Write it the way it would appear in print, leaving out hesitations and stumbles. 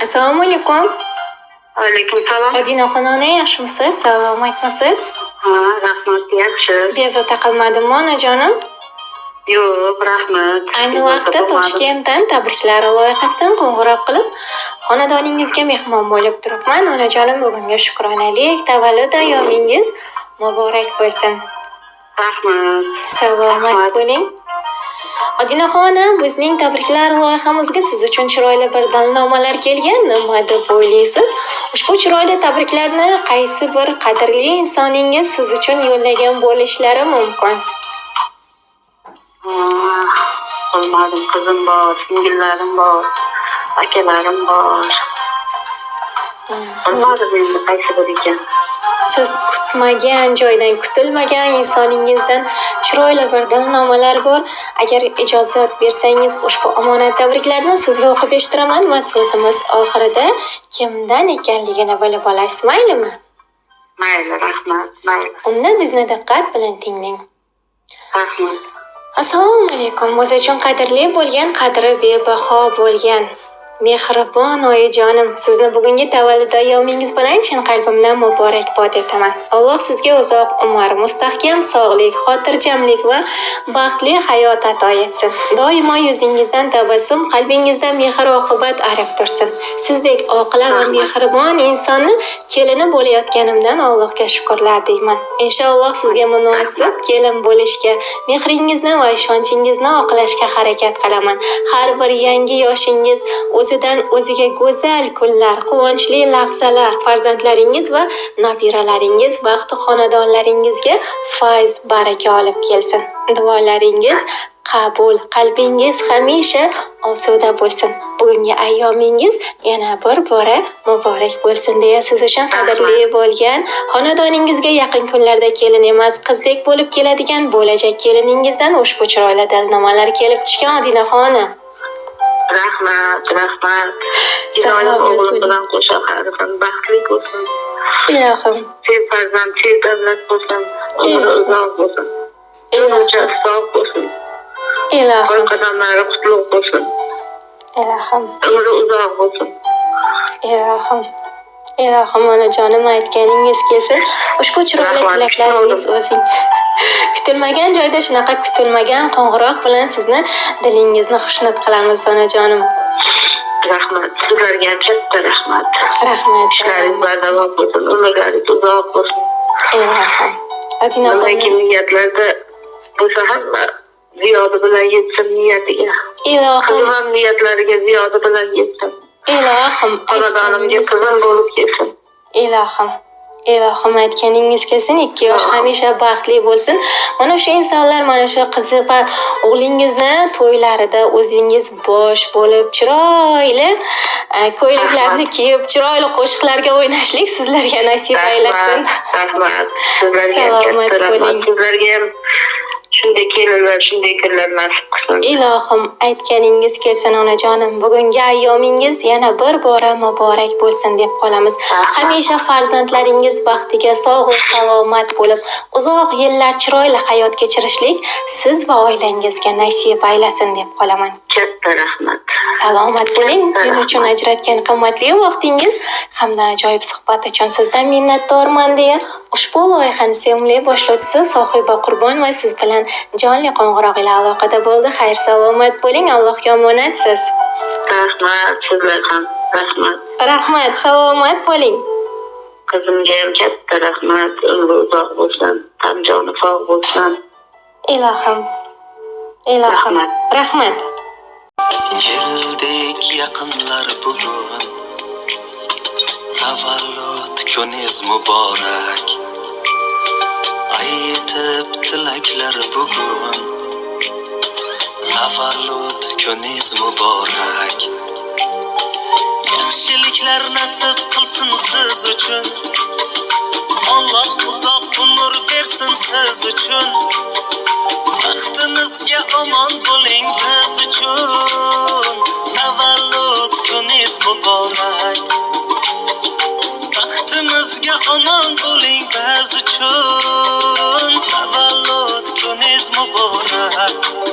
Assalomu alaykum. Alaykum salom. Odina xonani yaxshimisiz? Salomatmisiz? Ha, rahmat, yaxshi. Bezovta qilmadimmi onajonim? Yo'q, rahmat. Ayni vaqtda Toshkentdan tabriklar loyihasidan qo'ng'iroq qilib, xonadoningizga mehmon bo'lib turibman. Onajonim, bugungi shukronalik tavallud ayyomingiz muborak bo'lsin. Rahmat. Salomat bo'ling. Odinaxonim, bizning tabriklar loyihamizga siz uchun chiroyli bir dalnomalar kelgan. Nima deb o'ylaysiz? Ushbu chiroyli tabriklarni qaysi bir qadrli insoningiz siz uchun yo'llagan bo'lishlari mumkin? Bilmadim, qizim bor, singillarim bor, akalarim bor. Bilmadim endi qaysi bir ekan. Siz kutmagan joydan, kutilmagan insoningizdan chiroyli bir dalnomalar bor. Agar ijozat bersangiz, ushbu omonat tabriklarni sizga o'qib eshitiraman va so'zimiz oxirida kimdan ekanligini bilib olasiz, maylimi? Mayli, rahmat, mayli. Unda bizni diqqat bilan tinglang. Rahmat. Assalomu alaykum. O'z uchun qadrli bo'lgan, qadri bebaho bo'lgan mehribon oyijonim, sizni bugungi tavallud ayyomingiz bilan chin qalbimdan muborakbod etaman. Alloh sizga uzoq umr, mustahkam sog'lik, xotirjamlik va baxtli hayot ato etsin. Doimo yuzingizdan tabassum, qalbingizda mehr oqibat arib tursin. Sizdek oqila va mehribon insonni kelini bo'layotganimdan Allohga shukrlar deyman. Inshaalloh sizga munosib kelin bo'lishga, mehringizni va ishonchingizni oqlashga harakat qilaman. Har bir yangi yoshingiz o'zidan o'ziga go'zal kunlar, quvonchli lahzalar, farzandlaringiz va nabiralaringiz vaqti xonadonlaringizga fayz, baraka olib kelsin. Duolaringiz qabul, qalbingiz hamisha osuda bo'lsin. Bugungi ayyomingiz yana bir bora muborak bo'lsin deya siz uchun qadrli bo'lgan, xonadoningizga yaqin kunlarda kelin emas, qizdek bo'lib keladigan bo'lajak keliningizdan ushbu chiroyli dalnomalar kelib tushgan Odinaxonim. Rahmat, rahmat. Salomat o'g'lim bilan qo'sha qarifan, baxtli bo'lsin. Ilohim. Sev farzand, sev davlat bo'lsin. Umri uzoq bo'lsin. Ilohim sog' bo'lsin. Ilohim. Qo'y qadamlari qutlug' bo'lsin. Ilohim. Umri uzoq bo'lsin. Ilohim. Ilohim, onajonim, aytganingiz kelsin. Ushbu chiroyli tilaklaringiz o'zing. Kutilmagan joyda shunaqa kutilmagan qo'ng'iroq bilan sizni dilingizni xushnud qilamiz onajonim. Rahmat. Sizlarga ham katta rahmat. Rahmat. Ishlaringiz bardavom bo'lsin, umrlaringiz uzoq bo'lsin. Ilohim. Nimaiki Odinaxonim. niyatlarda bo'lsa hamma ziyoda bilan yetsin niyatiga. Ilohim. Qizim ham niyatlariga ziyoda bilan yetsin. Ilohim. Xonadonimga qizim bo'lib kelsin. Ilohim. Ilohim, aytganingiz kelsin. 2 yosh hamisha baxtli bo'lsin. Mana o'sha insonlar, mana shu qizi va o'g'lingizni to'ylarida o'zingiz bosh bo'lib, chiroyli ko'ylaklarni kiyib, chiroyli qo'shiqlarga o'ynashlik sizlarga nasib aylasin. Rahmat. Sizlarga Salomat katta rahmat. bo'ling. Sizlarga ham shunday kelinlar, shunday kunlar nasib qilsin. Ilohim, aytganingiz kelsin onajonim. Bugungi ayyomingiz yana bir bora muborak bo'lsin deb qolamiz. Hamisha farzandlaringiz baxtiga sog' va salomat bo'lib, uzoq yillar chiroyli hayot kechirishlik siz va oilangizga nasib aylasin deb qolaman. Katta rahmat. Salomat bo'ling. Men uchun ajratgan qimmatli vaqtingiz hamda ajoyib suhbat uchun sizdan minnatdorman deya ushbu loyihani sevimli boshlovchisi Sohiba Qurbon va siz bilan jonli qo'ng'iroq ila aloqada bo'ldi. Xayr, salomat bo'ling. Allohga omonatsiz. Rahmat. Sizlar ham rahmat. Rahmat, salomat bo'ling. Qizimga ham katta rahmat. Umri uzoq bo'lsin, tan joni sog' bo'lsin. Ilohim. Ilohim. Rahmat. Yeldek yaqinlar bugun, tavallud kuningiz muborak. Aytib tilaklar bugun, tavallud kuningiz muborak. Yaxshiliklar nasib qilsin siz uchun, Alloh uzoq umr bersin siz uchun. Baxtimizga omon bo'ling biz uchun, tavallud kuningiz muborak. Baxtimizga omon bo'ling biz uchun, tavallud kuningiz muborak.